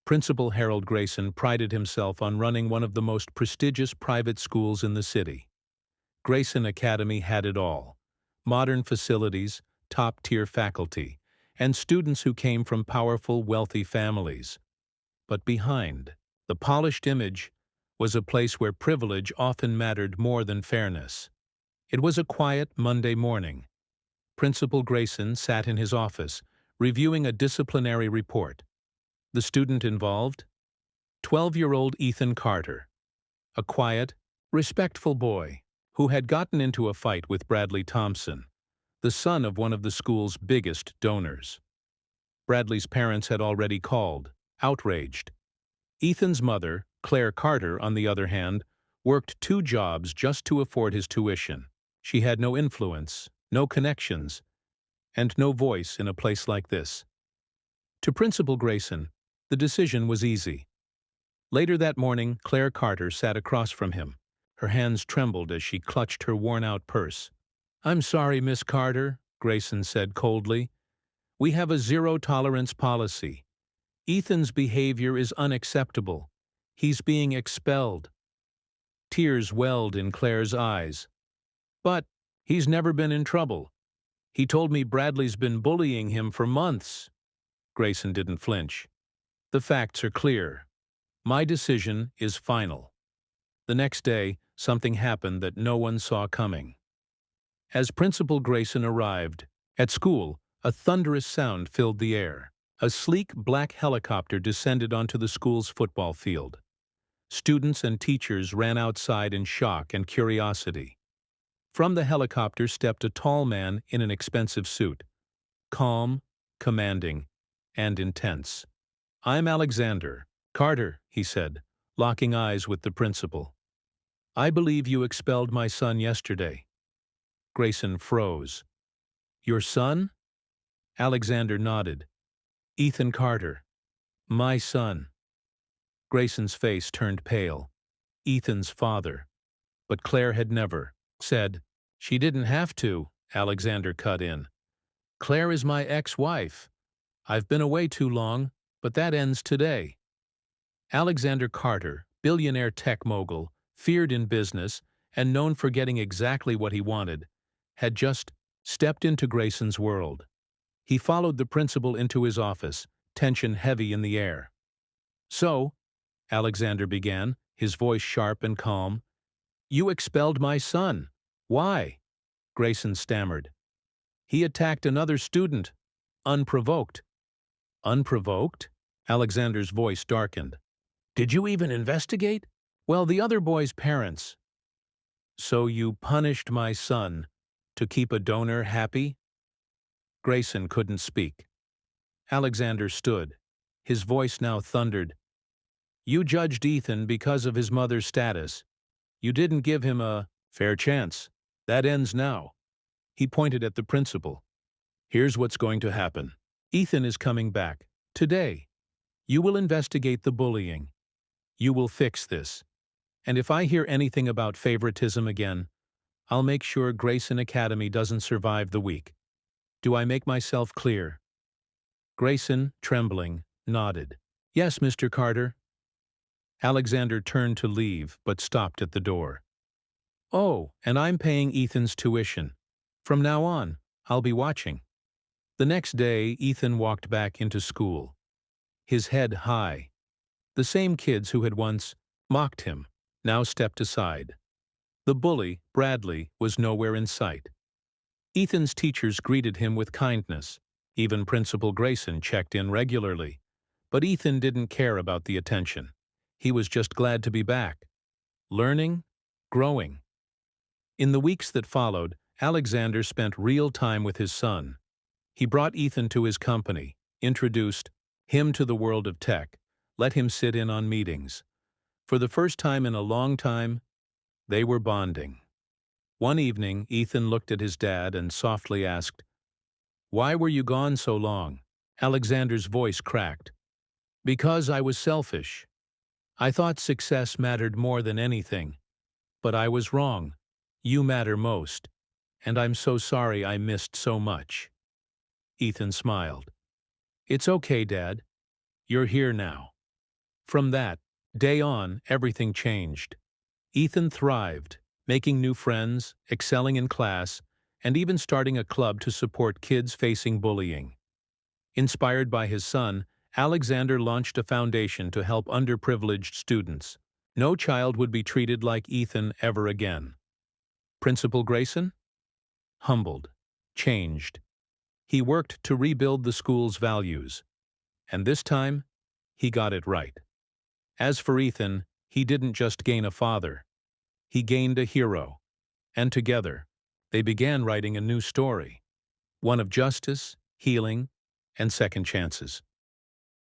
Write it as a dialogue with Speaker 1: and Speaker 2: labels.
Speaker 1: Principal Harold Grayson prided himself on running one of the most prestigious private schools in the city. Grayson Academy had it all: modern facilities, top-tier faculty, and students who came from powerful, wealthy families. But behind the polished image was a place where privilege often mattered more than fairness. It was a quiet Monday morning. Principal Grayson sat in his office, reviewing a disciplinary report. The student involved? 12-year-old Ethan Carter, a quiet, respectful boy who had gotten into a fight with Bradley Thompson, the son of one of the school's biggest donors. Bradley's parents had already called, outraged. Ethan's mother, Claire Carter, on the other hand, worked 2 jobs just to afford his tuition. She had no influence, no connections, and no voice in a place like this. To Principal Grayson, the decision was easy. Later that morning, Claire Carter sat across from him. Her hands trembled as she clutched her worn-out purse. "I'm sorry, Miss Carter," Grayson said coldly. "We have a zero-tolerance policy. Ethan's behavior is unacceptable. He's being expelled." Tears welled in Claire's eyes. "But he's never been in trouble. He told me Bradley's been bullying him for months." Grayson didn't flinch. "The facts are clear. My decision is final." The next day, something happened that no one saw coming. As Principal Grayson arrived at school, a thunderous sound filled the air. A sleek black helicopter descended onto the school's football field. Students and teachers ran outside in shock and curiosity. From the helicopter stepped a tall man in an expensive suit, calm, commanding, and intense. "I'm Alexander Carter," he said, locking eyes with the principal. "I believe you expelled my son yesterday." Grayson froze. "Your son?" Alexander nodded. "Ethan Carter. My son." Grayson's face turned pale. Ethan's father. But Claire had never said. "She didn't have to," Alexander cut in. "Claire is my ex-wife. I've been away too long, but that ends today." Alexander Carter, billionaire tech mogul, feared in business, and known for getting exactly what he wanted, had just stepped into Grayson's world. He followed the principal into his office, tension heavy in the air. "So," Alexander began, his voice sharp and calm, "you expelled my son. Why?" Grayson stammered. "He attacked another student. Unprovoked." "Unprovoked?" Alexander's voice darkened. "Did you even investigate?" "Well, the other boy's parents." "So you punished my son to keep a donor happy?" Grayson couldn't speak. Alexander stood. His voice now thundered. "You judged Ethan because of his mother's status. You didn't give him a fair chance. That ends now." He pointed at the principal. "Here's what's going to happen. Ethan is coming back. Today. You will investigate the bullying. You will fix this. And if I hear anything about favoritism again, I'll make sure Grayson Academy doesn't survive the week. Do I make myself clear?" Grayson, trembling, nodded. "Yes, Mr. Carter." Alexander turned to leave, but stopped at the door. "Oh, and I'm paying Ethan's tuition. From now on, I'll be watching." The next day, Ethan walked back into school, his head high. The same kids who had once mocked him now stepped aside. The bully, Bradley, was nowhere in sight. Ethan's teachers greeted him with kindness. Even Principal Grayson checked in regularly. But Ethan didn't care about the attention. He was just glad to be back. Learning, growing. In the weeks that followed, Alexander spent real time with his son. He brought Ethan to his company, introduced him to the world of tech, let him sit in on meetings. For the first time in a long time, they were bonding. One evening, Ethan looked at his dad and softly asked, "Why were you gone so long?" Alexander's voice cracked. "Because I was selfish. I thought success mattered more than anything. But I was wrong. You matter most. And I'm so sorry I missed so much." Ethan smiled. "It's okay, Dad. You're here now. From that day on, everything changed. Ethan thrived, making new friends, excelling in class, and even starting a club to support kids facing bullying. Inspired by his son, Alexander launched a foundation to help underprivileged students. No child would be treated like Ethan ever again. Principal Grayson? Humbled. Changed. He worked to rebuild the school's values. And this time, he got it right. As for Ethan, he didn't just gain a father. He gained a hero. And together, they began writing a new story. One of justice, healing, and second chances.